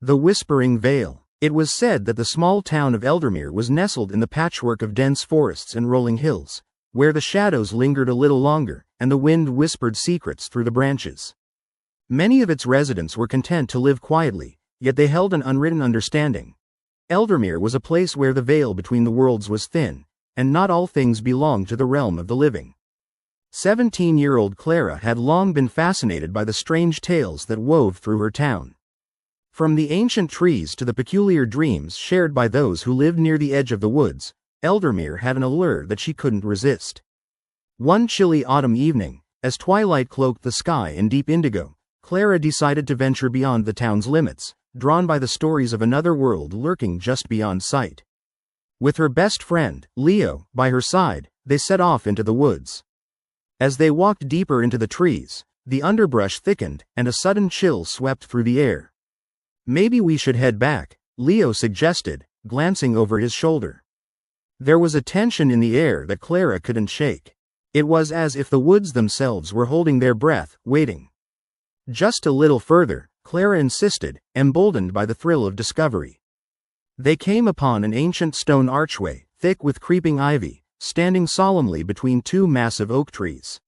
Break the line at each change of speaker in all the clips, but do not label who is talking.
The Whispering Vale. It was said that the small town of Eldermere was nestled in the patchwork of dense forests and rolling hills, where the shadows lingered a little longer, and the wind whispered secrets through the branches. Many of its residents were content to live quietly, yet they held an unwritten understanding. Eldermere was a place where the veil between the worlds was thin, and not all things belonged to the realm of the living. 17-year-old Clara had long been fascinated by the strange tales that wove through her town. From the ancient trees to the peculiar dreams shared by those who lived near the edge of the woods, Eldermere had an allure that she couldn't resist. One chilly autumn evening, as twilight cloaked the sky in deep indigo, Clara decided to venture beyond the town's limits, drawn by the stories of another world lurking just beyond sight. With her best friend, Leo, by her side, they set off into the woods. As they walked deeper into the trees, the underbrush thickened, and a sudden chill swept through the air. "Maybe we should head back," Leo suggested, glancing over his shoulder. There was a tension in the air that Clara couldn't shake. It was as if the woods themselves were holding their breath, waiting. "Just a little further," Clara insisted, emboldened by the thrill of discovery. They came upon an ancient stone archway, thick with creeping ivy, standing solemnly between two massive oak trees.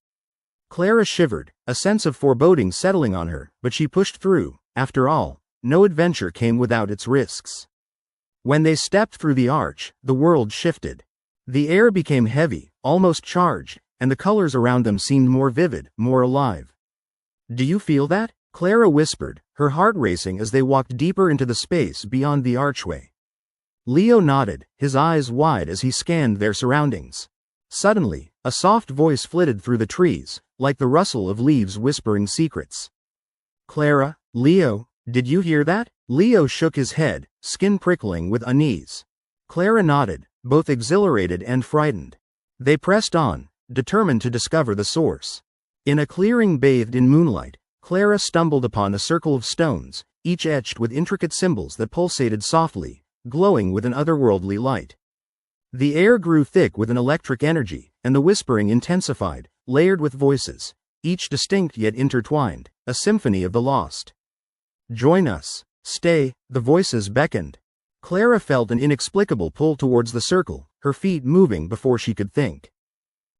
Clara shivered, a sense of foreboding settling on her, but she pushed through. After all, no adventure came without its risks. When they stepped through the arch, the world shifted. The air became heavy, almost charged, and the colors around them seemed more vivid, more alive. "Do you feel that?" Clara whispered, her heart racing as they walked deeper into the space beyond the archway. Leo nodded, his eyes wide as he scanned their surroundings. Suddenly, a soft voice flitted through the trees, like the rustle of leaves whispering secrets. "Clara, Leo, did you hear that?" Leo shook his head, skin prickling with unease. Clara nodded, both exhilarated and frightened. They pressed on, determined to discover the source. In a clearing bathed in moonlight, Clara stumbled upon a circle of stones, each etched with intricate symbols that pulsated softly, glowing with an otherworldly light. The air grew thick with an electric energy, and the whispering intensified, layered with voices, each distinct yet intertwined, a symphony of the lost. "Join us. Stay," the voices beckoned. Clara felt an inexplicable pull towards the circle, her feet moving before she could think.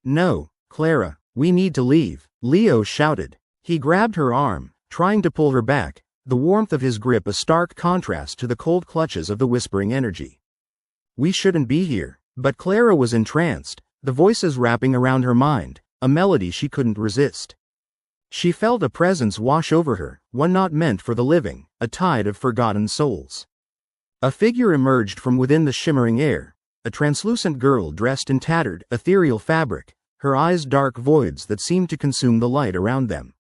"No, Clara, we need to leave," Leo shouted. He grabbed her arm, trying to pull her back, the warmth of his grip a stark contrast to the cold clutches of the whispering energy. "We shouldn't be here," but Clara was entranced, the voices wrapping around her mind, a melody she couldn't resist. She felt a presence wash over her, one not meant for the living, a tide of forgotten souls. A figure emerged from within the shimmering air, a translucent girl dressed in tattered, ethereal fabric, her eyes dark voids that seemed to consume the light around them.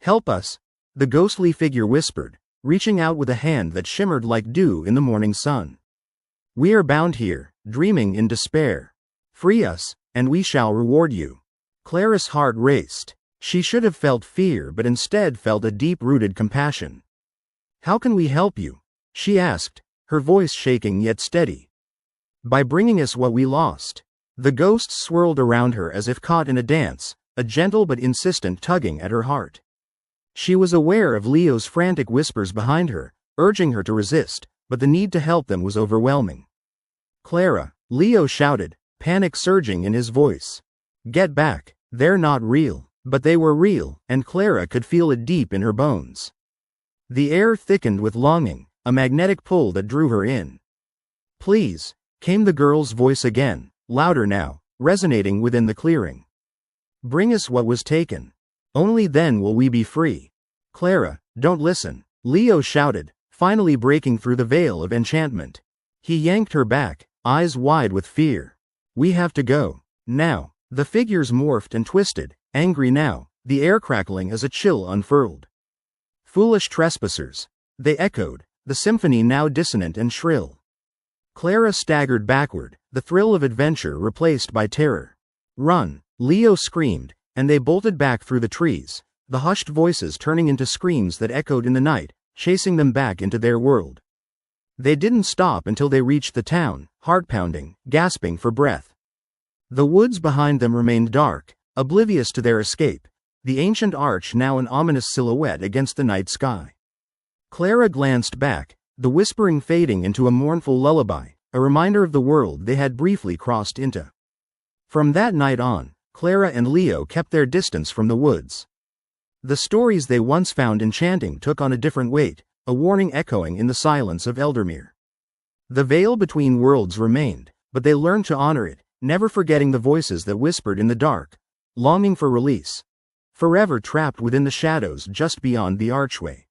"Help us," the ghostly figure whispered, reaching out with a hand that shimmered like dew in the morning sun. "We are bound here, dreaming in despair. Free us, and we shall reward you." Clara's heart raced. She should have felt fear but instead felt a deep-rooted compassion. "How can we help you?" she asked, her voice shaking yet steady. "By bringing us what we lost." The ghost swirled around her as if caught in a dance, a gentle but insistent tugging at her heart. She was aware of Leo's frantic whispers behind her, urging her to resist, but the need to help them was overwhelming. "Clara," Leo shouted, panic surging in his voice. "Get back, they're not real." But they were real, and Clara could feel it deep in her bones. The air thickened with longing, a magnetic pull that drew her in. "Please," came the girl's voice again, louder now, resonating within the clearing. "Bring us what was taken. Only then will we be free." "Clara, don't listen," Leo shouted, finally breaking through the veil of enchantment. He yanked her back, eyes wide with fear. "We have to go. Now." The figures morphed and twisted, angry now, the air crackling as a chill unfurled. "Foolish trespassers," they echoed, the symphony now dissonant and shrill. Clara staggered backward, the thrill of adventure replaced by terror. "Run!" Leo screamed, and they bolted back through the trees, the hushed voices turning into screams that echoed in the night, chasing them back into their world. They didn't stop until they reached the town, heart-pounding, gasping for breath. The woods behind them remained dark, oblivious to their escape, the ancient arch now an ominous silhouette against the night sky. Clara glanced back, the whispering fading into a mournful lullaby, a reminder of the world they had briefly crossed into. From that night on, Clara and Leo kept their distance from the woods. The stories they once found enchanting took on a different weight, a warning echoing in the silence of Eldermere. The veil between worlds remained, but they learned to honor it, never forgetting the voices that whispered in the dark, longing for release, forever trapped within the shadows just beyond the archway.